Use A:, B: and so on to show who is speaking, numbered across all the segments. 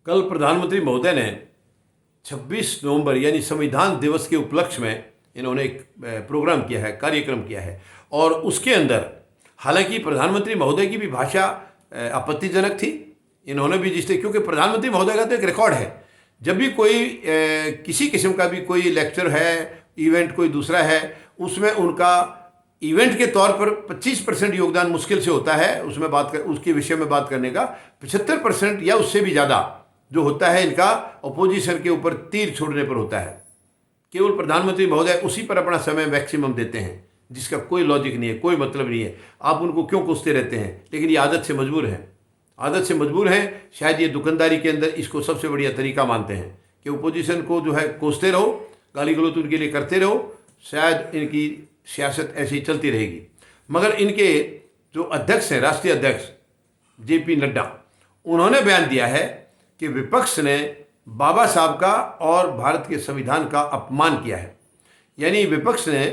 A: कल प्रधानमंत्री महोदय ने 26 नवंबर यानी संविधान दिवस के उपलक्ष्य में इन्होंने एक प्रोग्राम किया है, कार्यक्रम किया है। और उसके अंदर हालांकि प्रधानमंत्री महोदय की भी भाषा आपत्तिजनक थी। इन्होंने भी क्योंकि प्रधानमंत्री महोदय का तो एक रिकॉर्ड है, जब भी कोई किसी किस्म का भी कोई लेक्चर है, इवेंट कोई दूसरा है, उसमें उनका इवेंट के तौर पर 25% योगदान मुश्किल से होता है। उसमें उसके विषय में बात करने का 75% या उससे भी ज़्यादा जो होता है इनका अपोजिशन के ऊपर तीर छोड़ने पर होता है। केवल प्रधानमंत्री महोदय उसी पर अपना समय मैक्सिमम देते हैं, जिसका कोई लॉजिक नहीं है, कोई मतलब नहीं है। आप उनको क्यों कोसते रहते हैं? लेकिन ये आदत से मजबूर हैं, आदत से मजबूर हैं। शायद ये दुकानदारी के अंदर इसको सबसे बढ़िया तरीका मानते हैं कि अपोजिशन को जो है कोसते रहो, गाली गलौज उनके लिए करते रहो। शायद इनकी सियासत ऐसी ही चलती रहेगी। मगर इनके जो अध्यक्ष हैं, राष्ट्रीय अध्यक्ष JP नड्डा, उन्होंने बयान दिया है कि विपक्ष ने बाबा साहब का और भारत के संविधान का अपमान किया है। यानी विपक्ष ने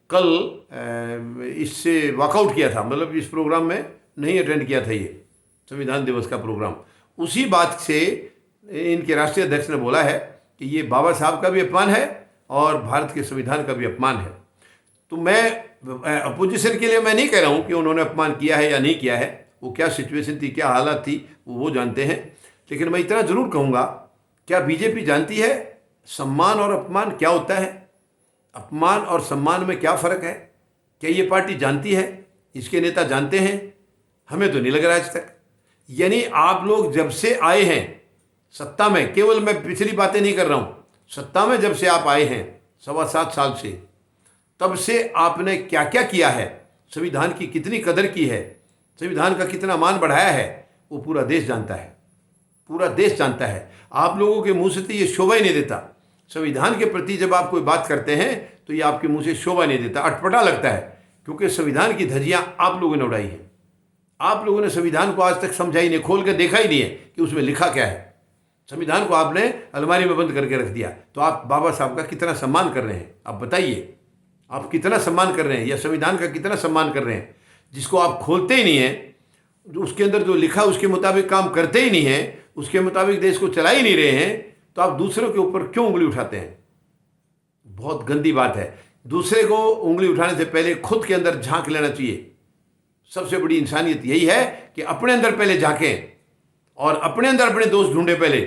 A: कल इससे वॉकआउट किया था, मतलब इस प्रोग्राम में नहीं अटेंड किया था ये संविधान दिवस का प्रोग्राम। उसी बात से इनके राष्ट्रीय अध्यक्ष ने बोला है कि ये बाबा साहब का भी अपमान है और भारत के संविधान का भी अपमान है। तो मैं अपोजिशन के लिए मैं नहीं कह रहा हूँ कि उन्होंने अपमान किया है या नहीं किया है, वो क्या सिचुएशन थी, क्या हालत थी, वो जानते हैं। लेकिन मैं इतना ज़रूर कहूँगा, क्या बीजेपी जानती है सम्मान और अपमान क्या होता है? अपमान और सम्मान में क्या फ़र्क है? क्या ये पार्टी जानती है? इसके नेता जानते हैं? हमें तो नहीं लग रहा आज तक। यानी आप लोग जब से आए हैं सत्ता में, केवल मैं पिछली बातें नहीं कर रहा हूँ, सत्ता में जब से आप आए हैं 7.25 साल से, तब से आपने क्या क्या किया है, संविधान की कितनी कदर की है, संविधान का कितना मान बढ़ाया है, वो पूरा देश जानता है, पूरा देश जानता है। आप लोगों के मुंह से तो ये शोभा ही नहीं देता। संविधान के प्रति जब आप कोई बात करते हैं तो ये आपके मुंह से शोभा नहीं देता, अटपटा लगता है, क्योंकि संविधान की धज्जियां आप लोगों ने उड़ाई है। आप लोगों ने संविधान को आज तक समझा ही नहीं, खोल कर देखा ही नहीं है कि उसमें लिखा क्या है। संविधान को आपने अलमारी में बंद करके रख दिया। तो आप बाबा साहब का कितना सम्मान कर रहे हैं? आप बताइए, आप कितना सम्मान कर रहे हैं या संविधान का कितना सम्मान कर रहे हैं? जिसको आप खोलते ही नहीं हैं, जो उसके अंदर जो लिखा उसके मुताबिक काम करते ही नहीं हैं, उसके मुताबिक देश को चला ही नहीं रहे हैं, तो आप दूसरों के ऊपर क्यों उंगली उठाते हैं? बहुत गंदी बात है। दूसरे को उंगली उठाने से पहले खुद के अंदर झांक लेना चाहिए। सबसे बड़ी इंसानियत यही है कि अपने अंदर पहले झांकें और अपने अंदर अपने दोष ढूंढें पहले,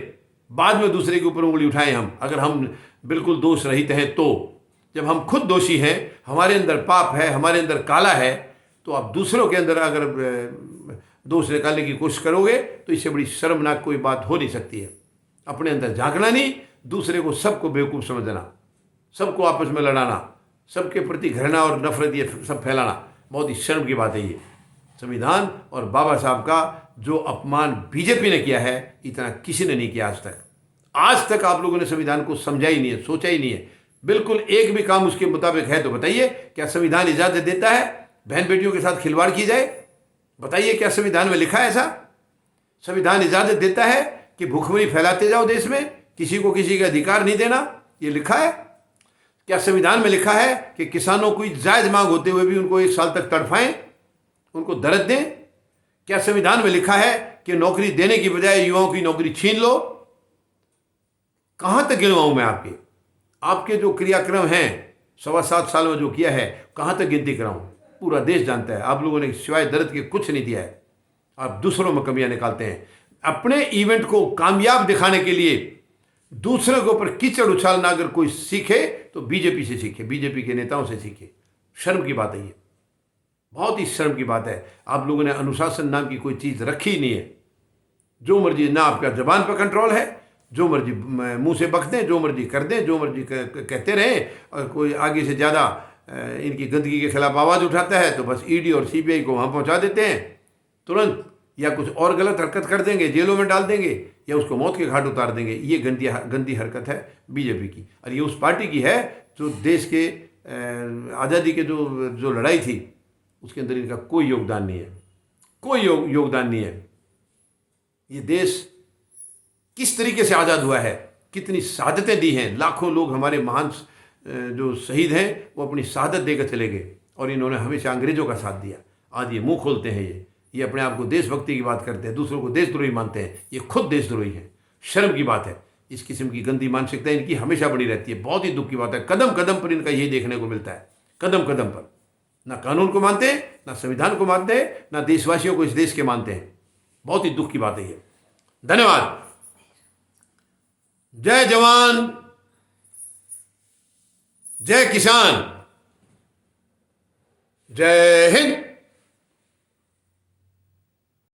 A: बाद में दूसरे के ऊपर उंगली उठाएं हम, अगर हम बिल्कुल दोष रहित हैं तो। जब हम खुद दोषी हैं, हमारे अंदर पाप है, हमारे अंदर काला है, तो आप दूसरों के अंदर अगर दोष निकालने की कोशिश करोगे तो इससे बड़ी शर्मनाक कोई बात हो नहीं सकती है। अपने अंदर झांकना नहीं, दूसरे को सबको बेवकूफ़ समझना, सबको आपस में लड़ाना, सबके प्रति घृणा और नफरत ये सब फैलाना, बहुत ही शर्म की बात है ये। संविधान और बाबा साहब का जो अपमान बीजेपी ने किया है, इतना किसी ने नहीं किया आज तक। आज तक आप लोगों ने संविधान को समझा ही नहीं है, सोचा ही नहीं है। बिल्कुल एक भी काम उसके मुताबिक है तो बताइए, क्या संविधान इजाज़त देता है बहन बेटियों के साथ खिलवाड़ की जाए? बताइए, क्या संविधान में लिखा है ऐसा? संविधान इजाज़त देता है कि भूखमरी फैलाते जाओ देश में, किसी को किसी का अधिकार नहीं देना? ये लिखा है? क्या संविधान में लिखा है कि किसानों की जायज़ मांग होते हुए भी उनको 1 साल तक तड़फाएं, उनको दर्द दें? क्या संविधान में लिखा है कि नौकरी देने की बजाय युवाओं की नौकरी छीन लो? कहाँ तक गिनवाऊँ मैं आपके जो क्रियाक्रम हैं 7.25 साल में जो किया है, कहाँ तक गिनती कराऊँ? पूरा देश जानता है। आप लोगों ने सिवाय दर्द के कुछ नहीं दिया है। आप दूसरों में कमियां निकालते हैं। अपने इवेंट को कामयाब दिखाने के लिए दूसरों के ऊपर कीचड़ उछालना अगर कोई सीखे तो बीजेपी से सीखे, बीजेपी के नेताओं से सीखे। शर्म की बात है ये, बहुत ही शर्म की बात है। आप लोगों ने अनुशासन नाम की कोई चीज़ रखी ही नहीं है। जो मर्जी, ना आपका जबान पर कंट्रोल है, जो मर्जी मुंह से बक दें, जो मर्जी कर दें, जो मर्जी कहते रहें। और कोई आगे से ज़्यादा इनकी गंदगी के खिलाफ आवाज़ उठाता है तो बस ईडी और सीबीआई को वहाँ पहुँचा देते हैं तुरंत, या कुछ और गलत हरकत कर देंगे, जेलों में डाल देंगे, या उसको मौत के घाट उतार देंगे। ये गंदी हरकत है बीजेपी की, और ये उस पार्टी की है जो देश के आज़ादी के जो लड़ाई थी उसके अंदर इनका कोई योगदान नहीं है, कोई योगदान नहीं है। ये देश किस तरीके से आज़ाद हुआ है, कितनी शहादतें दी हैं। लाखों लोग हमारे महान जो शहीद हैं वो अपनी शहादत देकर चले गए, और इन्होंने हमेशा अंग्रेज़ों का साथ दिया। आज ये मुंह खोलते हैं, ये अपने आप को देशभक्ति की बात करते हैं, दूसरों को देशद्रोही मानते हैं। ये खुद देशद्रोही हैं, शर्म की बात है। इस किस्म की गंदी मानसिकता इनकी हमेशा बनी रहती है। बहुत ही दुख की बात है। कदम कदम पर इनका यही देखने को मिलता है, कदम कदम पर। ना कानून को मानते हैं, ना संविधान को मानते हैं, ना देशवासियों को इस देश के मानते हैं। बहुत ही दुख की बात है ये। धन्यवाद। जय जवान, जय किसान, जय हिंद।